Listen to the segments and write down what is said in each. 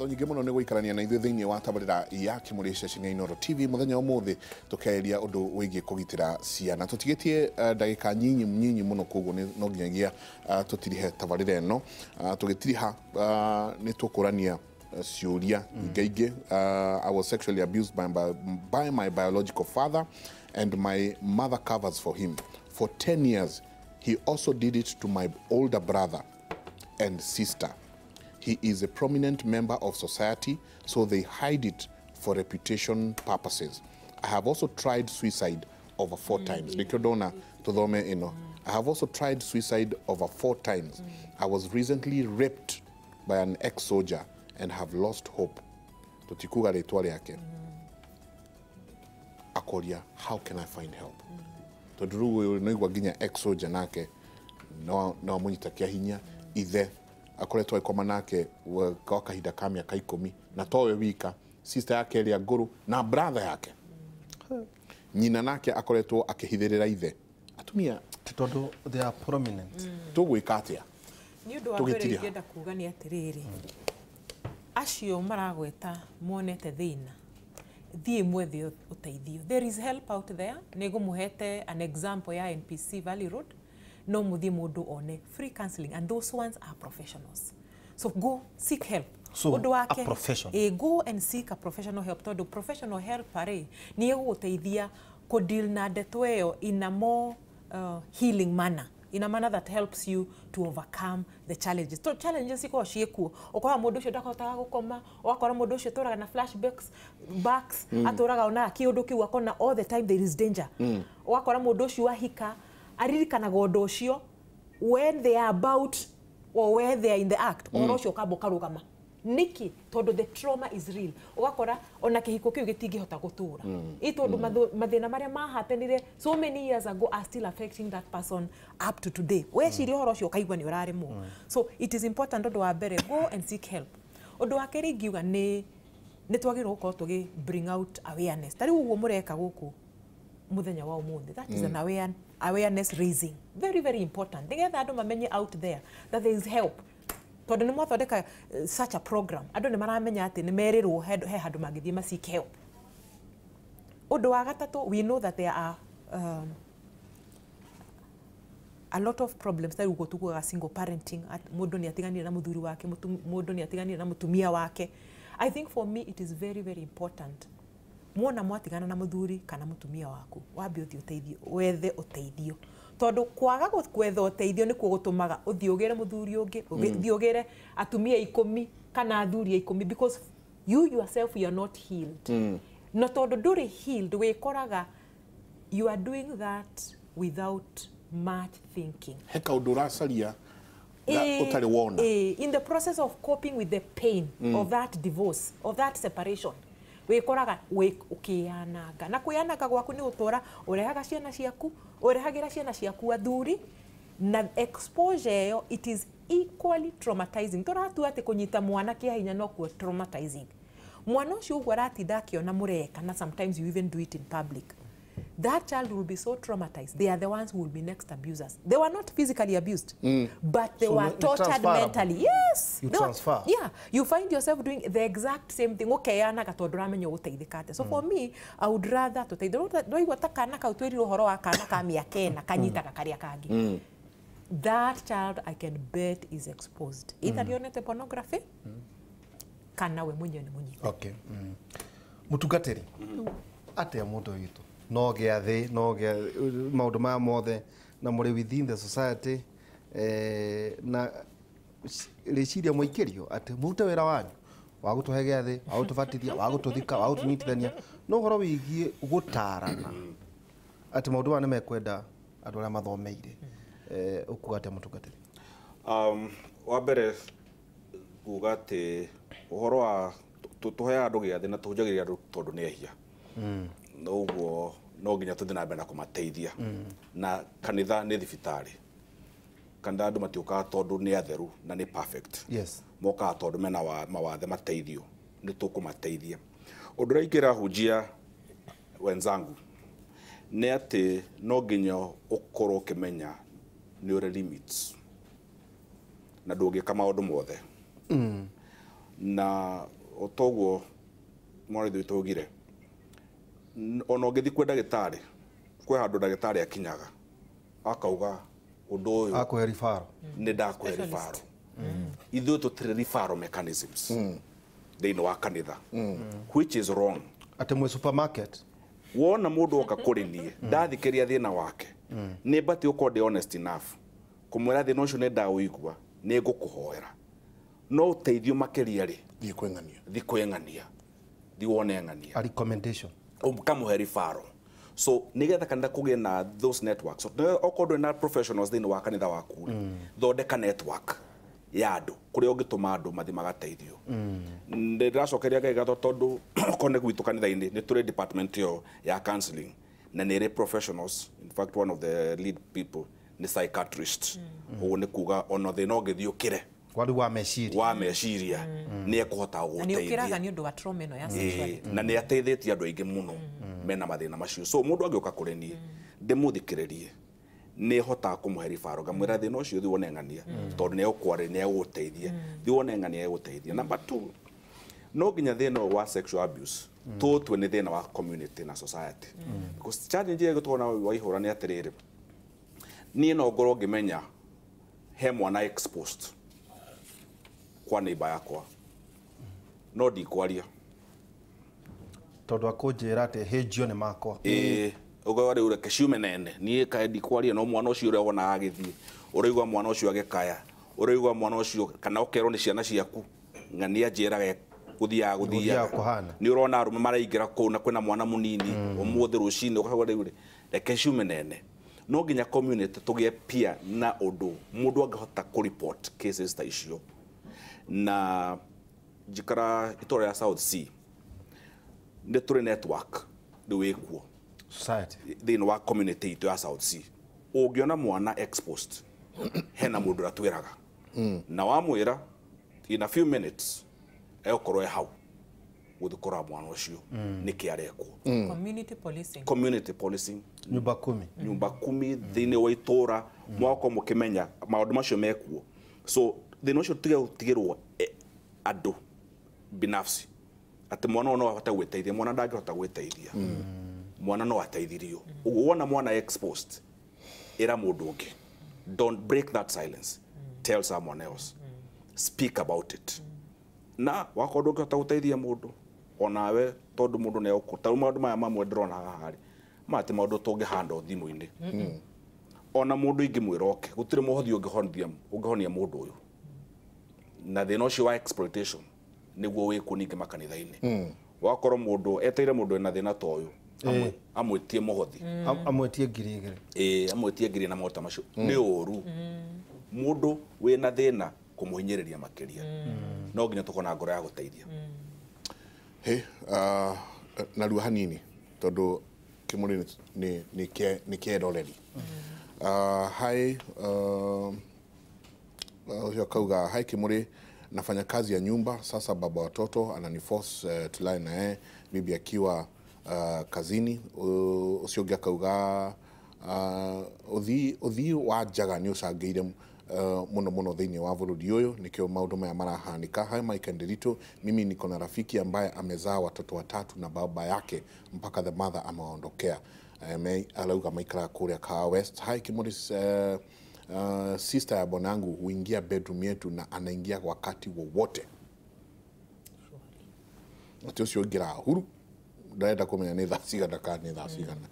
ngatho nyingi muno ni guikarania na ithuĩ thĩinĩ wa tabarĩra ya Kimuri ceceni ya Inooro TV muthenya ũmũthĩ tukeeria ũndũ wĩgiĩ kũgitĩra ciana tũtigĩtie ndagĩka nyinyi muno koguo no nginyagia tutirihe tabarĩra ĩno tũgĩtiriha nĩ tũkũrania ciũria ingaingĩ. I was sexually abused by my biological father, and my mother covers for him. For 10 years, he also did it to my older brother and sister. He is a prominent member of society, so they hide it for reputation purposes. I have also tried suicide over 4 times. I have also tried suicide over 4 times. I was recently raped by an ex-soldier and have lost hope. Tutikuga rĩtwa rĩake. Akoria, how can I find help? Tondu rĩu noigua nginya ex-soldier nake no mũnyita kĩa hinya ithe akoretwo aikoma nake kwa kahinda ka mĩaka 10 na towe wika sister yake ĩrĩa ngũrũ na brother yake nyina nake akoretwo akĩhithĩrĩra ithe atumia tondu they are prominent. Tũgwĩka atĩa? Nĩ ũndũ wa mbere ingĩenda kuuga nĩ atĩrĩrĩ, acio maragweta monete thĩna thiĩ mwethe ũteithio. There is help out there. Nĩ ngũmũhete an example ya NPC Valley Road. No muthi mundu one free counseling, and those ones are professionals. So go seek help. So a professional. Go and seek a professional help. Todo professional help pare ni guteithia ko deal na ndeto eyo in a more healing manner. In a manner that helps you to overcome the challenges. To challenges iko ciekuo. Okora mundu ucio ndakotaga gukoma, okora mundu ucio toraga na flashbacks, atoraga ona kiundu kiu akona all the time there is danger. Okora mundu ucio ahika aririkanaga ũndũ ũcio when they are about or where they are in the act ũhoro ũcio ũkamba ũkarũgama niki tondu the trauma is real. Ugakora ona kĩhiko kĩu gĩtingĩhota gũtũra tondu mathĩna marĩa mahapenire so many years ago are still affecting that person up to today. Weciria ũhoro ũcio ũkaigua nĩ ũraremwo. So it is important ũndũ wa mbere, go and seek help. Ũndũ wa kerĩ ingiuga nĩ twagĩrĩirwo gũkorwo tũgĩ bring out awareness. Tarĩu ũguo mũreka gũkũ muthenya wa ũmũthĩ, that is an awareness raising, very very important. Nigetha andu mamenye out there that there is help. Tondu nĩ mwathondeka such a program, andu nĩ maramenya atĩ nĩ merirwo he handu mangĩthiĩ ma seek help. Ũndũ wa gatatũ, we know that there are a lot of problems that ugo tukuga single parenting, mundu nĩ atiganire na muthuri wake, mundu nĩ atiganire na mutumia wake. I think for me it is very very important mwona mwatigana na muthuri kana mutumia waku wambe uthi uteithio, wethe uteithio. Tondu kwaga gwetha uteithio nikuo gutumaga uthi ugere muthuri ungi, uthi ugere atumia 10 kana athuri 10, because you yourself you are not healed. No tondu nduri healed wikoraga you are doing that without much thinking. Heka undu uracaria utari wona. In the process of coping with the pain of that divorce, of that separation, wikoraga ukiananga na kuyananga gwaku ni utora urehaga ciana ciaku, urehagira ciana ciaku athuri na exposure yo, it is equally traumatizing. Toratu ati kunyita mwana kia hinya no ku traumatizing. Mwana ucio ugwa ratinda akiona mureka na sometimes you even do it in public. That child will be so traumatized. They are the ones who will be next abusers. They were not physically abused, but they were tortured mentally. Yes. You transfer. Yeah. You find yourself doing the exact same thing. Okay, ana gatodoramenya uteithikate. So for me, I would rather to do igwata kana ka utwiri uhoro wa kana ka miaka na kanyita kakaria kangi. That child, I can bet, is exposed. Either yonete pornography, kana we mwenye ni munyite. Okay. Mutugateri. Ate ya moto yitu. No gea maundu ma mothe na muri within the society na reciria muikirio ati mute wira wanyu wa gutuhe gea thi wa gutubatithia wa gututhika wa gutunyitithania no horo wigie gutarana ati maundu ma mekwenda andu aria mathomeire ukugate mutugatiri. Wa mbere kuga ati uhoro wa tuhe andu gea thi na tuhujagiria andu tondu ni ehia noguo no nginya tuthi na mbere na kumateithia na kanitha ni thibitari kanitha andu matiukaga tondu ni atheru na ni perfect. Yes. Mokaga tondu mena mawathe mateithio ni tukumateithia. Undu uria ingĩra hunjia wenzangu ni ati no nginya ukorwo ukimenya ni uri limits na ndũngĩka maũndũ mothe. Na otoguo mwana ithu itugire ona ungithi kwe ndagitari kwe handu ndagitari akinyaga akauga undu uyu Akuhe rifaro. ni ndakuhe rifaro ithuĩ tũtirĩ referral mechanisms thĩinĩ wa kanitha which is wrong. Ati mwe supermarket. Wona mũndũ oka kũrĩ niĩ ndathikĩria thĩna wake nĩ mbati ũkorwo ndĩ honest enough kũmwĩra thĩna ũcio nĩ ndaũigua nĩ ngũkũhoera no ũteithio makĩria rĩ thiĩ kwĩng'ania thiĩ wone ng'ania A recommendation. ũkamũhe referral. So nigetha kanitha kũgĩe na those networks okorwo ndũrĩ na professionals thĩinĩ wa kanitha waku thondeka network ya andũ kũrĩa ũngĩtũma andũ mathi magateithio. Ndĩracokeria Ngai ngatho tondũ okorwo nĩ gwitũ kanitha-inĩ nĩ tũrĩ department ĩyo ya counseling na nĩ ĩrĩ professionals. In fact one of the lead people nĩ psychiatrist. Ũguo nĩ kuga ona thĩna ũngĩthiĩ ũkĩre wa meciria nĩ ekũhota gũgũteithia. Na nĩ ũkĩraga nĩ ũndũ wa trauma ĩno ya sexuality. Na nĩ ateithĩtie andũ aingĩ mũno mena mathĩna macio. So mũndũ angĩũka kũrĩ niĩ ndĩmũthikĩrĩrie nĩ hotaga kũmũhe ribaro ngamwĩra thĩna ũcio thiĩ wone ng'ania tondũ nĩ egũkwarĩ nĩ egũgũteithia thiĩ wone ng'ania egũgũteithia. Number 2 no nginya thĩna wa sexual abuse tũtue nĩ thĩna wa community na society because challenge ĩyo tũkona waihũra nĩ atĩrĩrĩ niĩ no ngorwo ngĩmenya he mwana exposed kwa neighbor yakwa no ndikwaria tondu akũnjĩra atĩ hĩnjio nĩ makwa. Ugo rĩu reke ciume nene niĩ kaĩ ndikwaria no mwana ũcio ũrĩa wona agĩthiĩ ũraigua mwana ũcio agĩkaya ũraigua mwana ũcio kana ũkerwo nĩ ciana ciaku ng'ania njĩraga gũthiaga nĩ ũrona arũme maraingĩra kũu na kwĩna mwana mũnini ũmũthĩ rũcinĩ ũkauga rĩu reke ciume nene. No nginya community tũgĩe pia na ũndũ mũndũ angĩhota kũ-report cases ta icio. Na njikara itũra ya South Sea nĩ tũrĩ network rĩu ĩkuo Society. Thĩinĩ wa community itũ ya South Sea ũngĩona mwana exposed hena mũndũ atwĩraga na wamwĩra in a few minutes egũkorwo e hau gũthiĩ kũrora mwana ũcio nĩkĩ arekwo. Community policing nyumba kumi thĩinĩ wa itũra mwakorwo mũkĩmenya maũndũ macio mekuo. So thĩna ũcio tigĩrwo andũ binafsi atĩ mwana no ahote gwĩteithia mwana ndangĩhota gwĩteithia mwana no ateithirio. Ũguo wona mwana exposed ĩra mũndũ ũngĩ don't break that silence, tell someone else, speak about it. Na wakorwo ndũngĩhota gũteithia mũndũ onawe tondũ mũndũ nĩ egũkũta maũndũ maya mamwe ndĩrona haha rĩ matĩ maũndũ tũngĩhanda thimũ-inĩ ona mũndũ ingĩmwĩra oke gũtirĩ mũhothi ũngĩhonia mũndũ ũyũ na thĩna ũcio wa exploitation nĩguo wĩkwo ningĩ makanitha-inĩ. Wakorwo mũndũ eteire mũndũ ena thĩna ta ũyũ amwĩtie mũhothi amwĩtie ngiri igĩrĩ amwĩtie ngiri na maũndũ macio nĩ ũru. Mũndũ wĩna thĩna kũmũhinyĩrĩria makĩria no nginya tũkona ngoro ya gũteithia. Narua hanini tondũ Kimuri nĩ kĩenda already. Hai kauga hai Kimuri nafanya kazi ya nyumba sasa, baba watoto ananiforce tulale na yeye bibi akiwa kazini. Ucio ũngĩ akauga uthii wa njaga nĩ ũcangĩire muno thĩinĩ wa bũrũri ũyũ nĩkĩo maũndũ maya marahanĩka. Hai Mike Nderitu, mimi niko na rafiki ambaye amezaa watoto watatu na baba yake mpaka the mother ameondokea. Alauga maikara kũrĩa Car West. Hai Kimuri, sister ya bwanangu huingia bedroom yetu na anaingia wakati wowote. Ati ucio ngira huru ndaenda kumenya nĩ thaa cigana kana nĩ thaa cigana.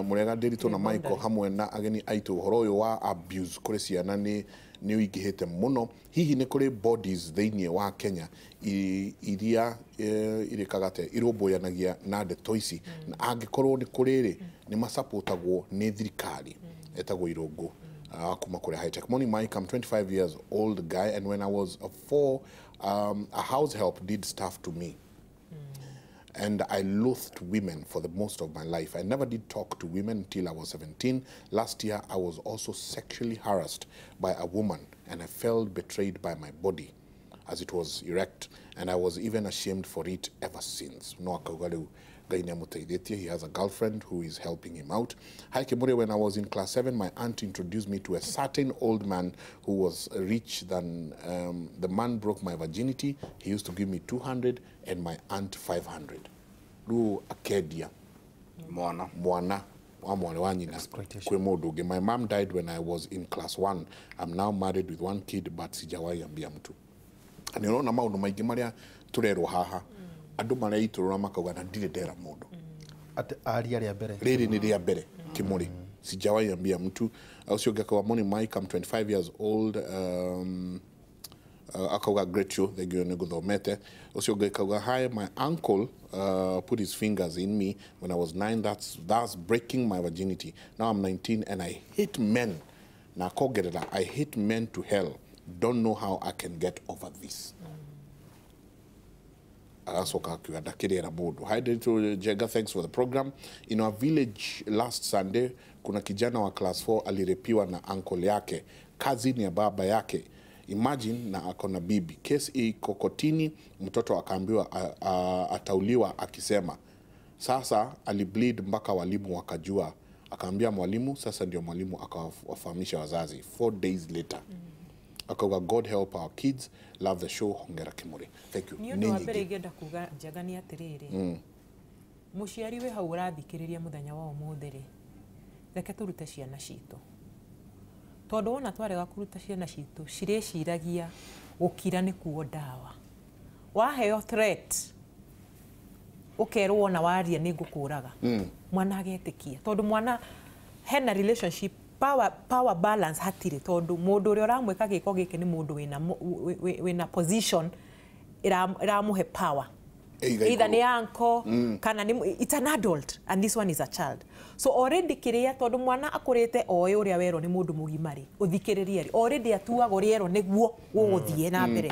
Mũrega Nderitu na Michael hamwe na ageni aitũ ũhoro ũyũ wa abuse kũrĩ ciana nĩ ũingĩhĩte mũno. Hihi nĩ kũrĩ bodies thĩinĩ wa Kenya iria irĩkaga te irũmbũyanagia na ndeto ici na angĩkorwo nĩ kũrĩ rĩ nĩ masupportagwo nĩ thirikari etagwo irũngũ kuma kũrĩa high tech. Morning Mike, I'm 25 years old guy and when I was 4 a house help did stuff to me. And I loathed women for the most of my life. I never did talk to women until I was 17. Last year, I was also sexually harassed by a woman, and I felt betrayed by my body as it was erect, and I was even ashamed for it ever since. No akauga rĩu Ngai nĩamũteithĩtie. He has a girlfriend who is helping him out. Hi Kimuri, when I was in class 7, my aunt introduced me to a certain old man who was rich than the man broke my virginity. He used to give me 200 and my aunt 500. Rĩu akendia mwana wa mwana wa nyina kwĩ mũndũ ũngĩ. My mom died when I was in class 1. I'm now married with 1 kid but sijawahi ambia mtu. Nĩ ũrona maũndũ maingĩ marĩa tũrerwo haha andũ marĩa itũrũra makauga na ndirĩ ndera mũndũ. Aria rĩa mbere. Rĩrĩ nĩ rĩa mbere Kimuri. Sijawahi ambia mtu. Ũcio ũngĩ akauga Moni Mike, I'm 25 years old. Akauga great show, thengio nĩ gũthomete. Ũcio ũngĩ akauga hi, my uncle put his fingers in me when I was 9. That's breaking my virginity. Now I'm 19 and I hate men. Na kogerera, I hate men to hell. Don't know how I can get over this. Agacoka akiuga ndakĩrĩra mũndũ. Hi Dr. Jega, thanks for the program. In our village last Sunday, kuna kijana wa class 4 alirepiwa na uncle yake, cousin ya baba yake. Imagine na akona bibi. Kesi iko kotini, mtoto akaambiwa atauliwa akisema. Sasa alibleed mpaka walimu wakajua. Akaambia mwalimu, sasa ndio mwalimu akawafahamisha wazazi. 4 days later. Akauga God help our kids, love the show, hongera Kimuri. Thank you. Ni ũndũ wa mbere ingĩenda kuga Njaga nĩ atĩrĩrĩ. Mũciari we hau ũrathikĩrĩria mũthenya wa ũmũthĩ rĩ. Reke tũrute ciana citũ. Tondũ wona twarega kũruta ciana citũ, cirĩciragia gũkira nĩ kuo ndawa. Waheo threat, ũkerwo na waria nĩ ngũkũraga. Mwana agetĩkia. Tondũ mwana hena relationship power balance hatirĩ, tondũ mũndũ ũrĩa ũramwĩka gĩko gĩkĩ nĩ mũndũ wĩna position ĩramũhe power. Either nĩ uncle kana it's an adult and this one is a child. So already kĩrĩa tondũ mwana akũrĩte oĩ ũrĩa werwo nĩ mũndũ mũgima rĩ, ũthikĩrĩrie rĩ, already atuagwo rĩero nĩguo gũgũthiĩ na mbere.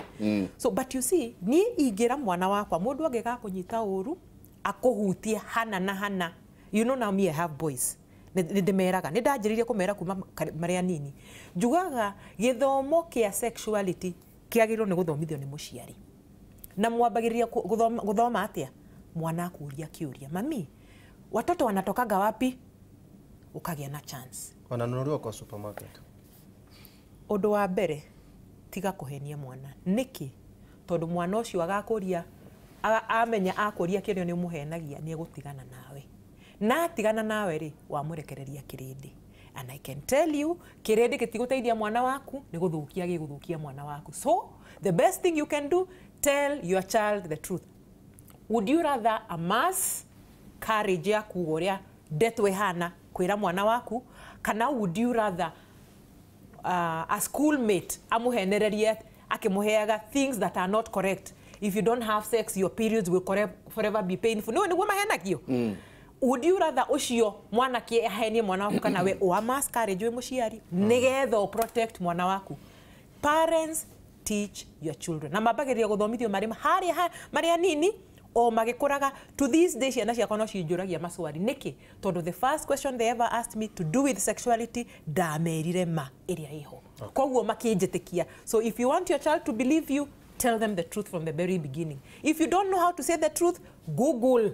So but you see, ni ingĩra mwana wakwa mũndũ angĩga kũnyita ũru akũhutie hana na hana. You know now me I have boys. Ndĩmeraga nĩ ndanjĩrĩirie kũmera kuma marĩa nini. Njugaga gĩthomo kĩa sexuality kĩagĩrĩirwo nĩ gũthomithio nĩ mũciari. Na mwambagĩrĩria gũthoma atĩa? Mwana akuria kĩũria. Mami, watoto wanatokanga wapi? Ukagĩa na chance. Wananunuliwa kwa supermarket. Ũndũ wa mbere tiga kũhenia mwana. Nĩkĩ? Tondũ mwana ũcio agakũria amenya akũria kĩrĩa nĩ mũhenagia nĩ egũtigana nawe. Na tigana nawe rĩ wamũrekereria kĩrĩndĩ. And I can tell you, kĩrĩndĩ gĩtigũteithia mwana waku nĩ gũthũkia mwana waku. So the best thing you can do, tell your child the truth. Would you rather amass courage ya kuoria death wehana kwĩra mwana waku, kana would you rather a schoolmate amuhenererie akimũheaga things that are not correct? If you don't have sex, your periods will forever be painful. No, nĩguo mahenagio. Would you rather ũcio mwana kĩ ahenie mwana waku kana we amass courage we mũciari nĩgetha protect mwana waku? Parents teach your children. Na mambagĩrĩria gũthomithio marĩa nini o magĩkũraga. To this day ciana ciakwa no cinjũragia macwari. Nĩkĩ? Tondũ the first question they ever asked me to do with sexuality ndamerire ma ĩrĩa ĩho. Koguo makĩnjĩtĩkia. So if you want your child to believe you, tell them the truth from the very beginning. If you don't know how to say the truth, Google.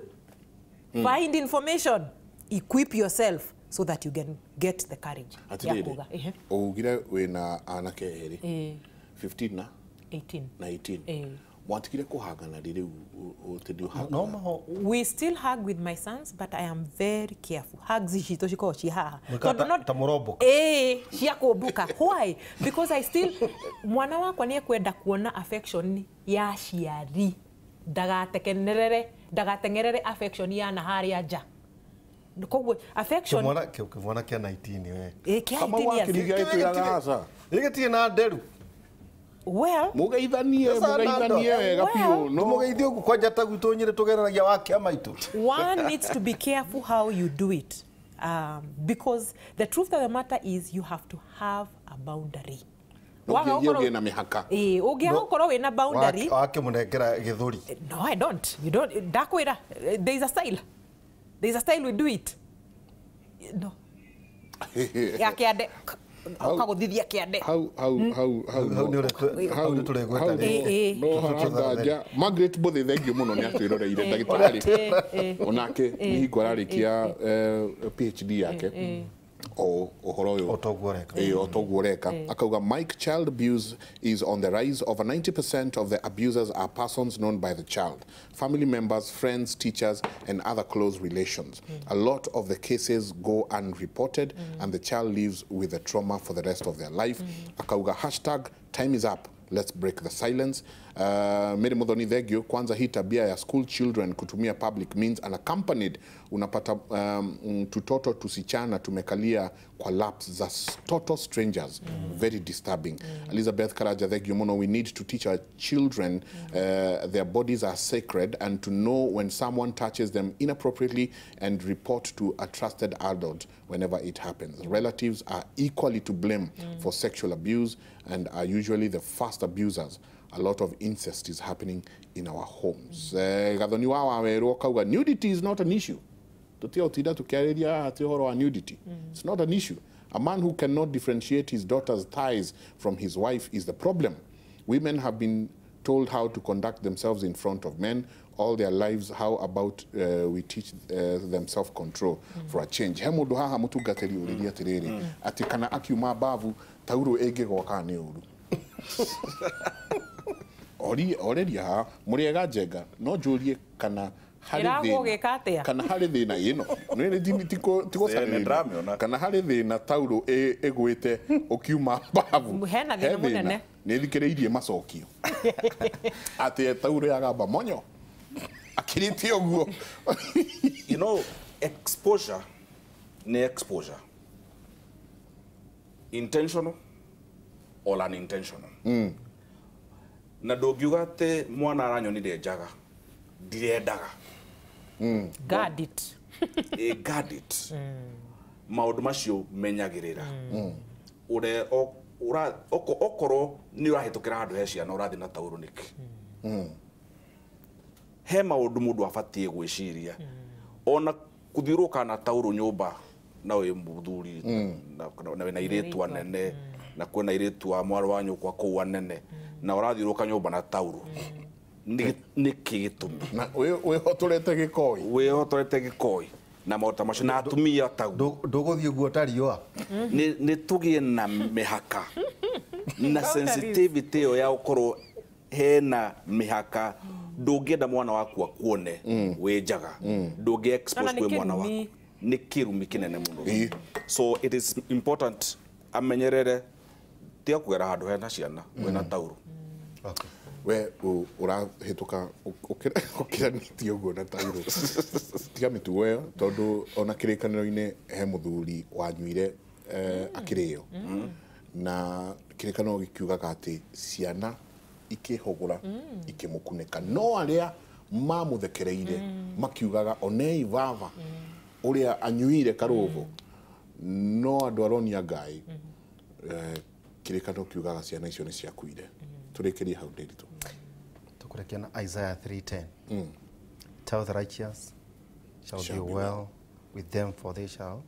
Find information. Equip yourself so that you can get the courage. Atiriri. Ugire wina anake eri. 15 na 18. Na 18. Mwatikire kuhagana riri utidi hug. No, we still hug with my sons, but I am very careful. Hugs ishito shiko chihaha. Tamuroboka. Shia kuoboka. Why? Because I still mwana wakwa ni kwenda kuona affection ya ciari. Ndagatengerere affection ya na haria ja. Koguo affection mwana kĩa 19 we. Kama wakiriga yetu ya gaza. Ĩgetie na nderu. Well, mugeithanie wega piu no mugeithie ũguo kwanja ta gwitũ nyĩrĩ tũgereragia wake amaitũ. One needs to be careful how you do it, because the truth of the matter is you have to have a boundary. Ũngĩgĩa na mĩhaka. Ũngĩakorwo wĩna boundary. Wake mũnengera gĩthũri. No, I don't. You don't. Ndakwĩra, there is a style. There is a style we do it. No. Yake ande ukaguthithia kiande hau nĩ tũregweta no haranganja Margaret Bothe thengio muno nĩ atwĩroreire ndagĩtarĩ onake hingo ararĩkia PhD yake ohoro yo otogworeka akauga Mike, child abuse is on the rise. Over 90% of the abusers are persons known by the child, family members, friends, teachers, and other close relations. A lot of the cases go unreported, and the child lives with the trauma for the rest of their life. Akauga hashtag time is up. Let's break the silence. Mary Modoni thegio kwanza hii tabia ya school children kutumia public means unaccompanied, unapata tutoto tusichana tumekalia kwa laps za total strangers. Very disturbing. Elizabeth Karaja thegio mono, we need to teach our children their bodies are sacred and to know when someone touches them inappropriately and report to a trusted adult whenever it happens. Relatives are equally to blame for sexual abuse and are usually the first abusers. A lot of incest is happening in our homes. Gathoni wawa wero kauga nudity is not an issue. Tutia utida tukiareria hati horo wa nudity. It's not an issue. A man who cannot differentiate his daughter's thighs from his wife is the problem. Women have been told how to conduct themselves in front of men all their lives. How about we teach them self-control for a change? Hemundu haha mutugateri uriria tiriri ati kana akiuma bavu tauro ege goka ni uru. Already ha muriega jenga no jurie kana hari thina ino nene tiko kana hari thina tauro egwite okiuma bavu hena thina munene ni thikiriirie macokio ati tauro yagamba monyo akiriti oguo. You know, exposure intentional or unintentional. Na ndũngiuga atĩ mwana aranyonire njaga ndirendaga guard it guard it maũndũ macio menyagĩrĩra okorwo nĩ ũrahĩtũkĩra handũ he ciana ũrathiĩ na tauro nĩkĩ he maũndũ mũndũ abatiĩ gwĩciria ona kũthiũrũrũka na tauro nyũmba na wĩ mũthuri na wĩna airĩtu anene na kwena airĩtu wa mwarĩ wa nyũkwa kũu anene na ũrathiũrũrũka nyũmba na tauro nĩkĩ gĩtũmi na wĩhotorete gĩkoi na maũndũ macio na atumia tauro ndũgũthiĩ guo tariũa nĩ tũgĩe na mĩhaka na sensitivity ĩyo ya gũkorwo hena mĩhaka. Ndũngĩenda mwana waku akuone wĩ njaga, ndũngĩ expose kwĩ mwana waku, nĩ kĩrumi kĩnene mũno. So it is important amenyerere tia kugera handu hena ciana wena tauro. We ũrahĩtũka ũkiranĩtie ũguo na tauro tiga mĩtugo ĩyo tondũ ona kĩrĩkanĩro-inĩ he mũthuri wanyuire akĩrĩo na kĩrĩkanĩro gĩkiugaga atĩ ciana ikĩhũgũra ikĩmũkunĩka no arĩa mamũthekereire makiugaga onei baba ũrĩa anyuire karũgũ no andũ aronia Ngai kĩrĩkanĩro kiugaga ciana icio nĩ ciakuire. Tũrĩkĩrie hau ndĩritũ tũkũrekia na Isaiah 3:10 Tell the righteous shall be well with them, for they shall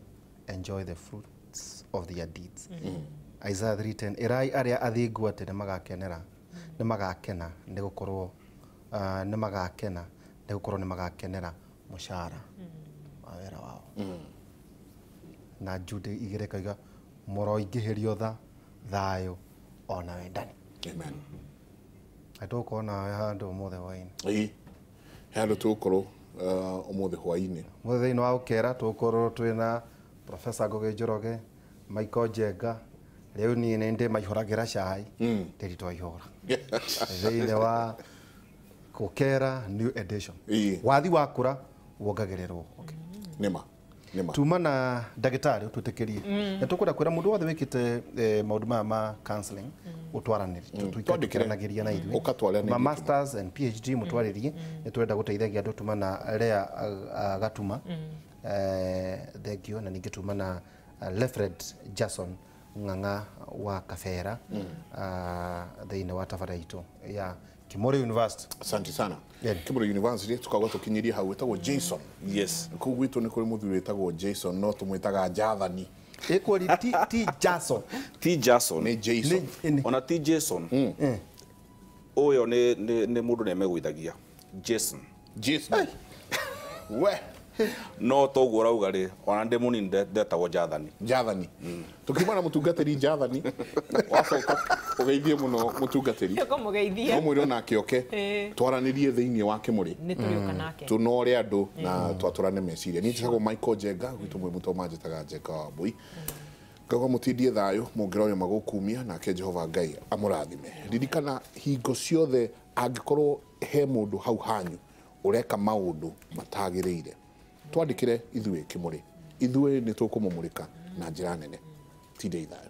enjoy the fruits of their deeds. Isaiah 3:10 Erai arĩa athingu atĩ nĩ magakena nĩ gũkorwo nĩ magakenera mũcara wa wĩra wao. Na Jude 2 koiga mũroingĩhĩrio thayũ ona wendani. Amen. Atũkorwo nawe handũ ũmũthĩ hwainĩ. Ĩĩ handũ tũkorwo ũmũthĩ hwainĩ. Mũthĩ thĩinĩ wa ũkera tũkorwo twĩna Professor Ngugi Njoroge, Michael Njenga, rĩu niĩ nĩ ndĩmaihũragĩra cai ndĩri twaihũra thĩinĩ wa ũkera new edition. Wathi wakũra wongagĩrĩrwo. Nĩma tuma na ndagĩtarĩ ũtwĩtĩkĩrie na tũkwenda kwĩra mũndũ wothe wĩkĩte maũndũ maya ma counseling ũtwaranĩrie tũikĩranagĩria na ithuĩ ma masters and PhD mũtwarĩrie nĩ twenda gũteithagia andũ tuma na Lea Gatuma thengio na ningĩ tuma na Lefred Jason Ng'ang'a wa Kabera thĩinĩ wa tabarĩra itũ ya Kimuri University. Asante sana. Kimuri University tukagwa tukinyiria hau wetagwo Jason. Yes. Kũu gwitũ nĩ kũrĩ mũthuri wetagwo Jason no tũmwĩtaga Jathani. Equally T Jason. T Jason. Nĩ Jason. Ona T Jason. Uyo nĩ mũndũ nemegwithagia. Jason. Jason. We. No toguo urauga ri ona ndi munini ndetagwo Jathani. Jathani. Tukimana mutungatiri Jathani. Wacoka ugeithie muno mutungatiri. Yoko mugeithie. No mwire ona kioke. Twaranirie thiini wa Kimuri. Ni turiuka nake. Tunore andu na twaturane meciria. Ni njagwo Michael Jenga gwitu mwe muto manjetaga Jenga wa Mbui. Kago mutindie thayo mungiroyo magukumia nake Jehova Ngai amurathime. Ririkana hingo ciothe angikorwo he mundu hau hanyu ureka maundu matagiriire. Twandikire ithuĩ Kimuri. Ithuĩ nĩ tũkũmũmũrĩka na njĩra nene. Tindei thayo.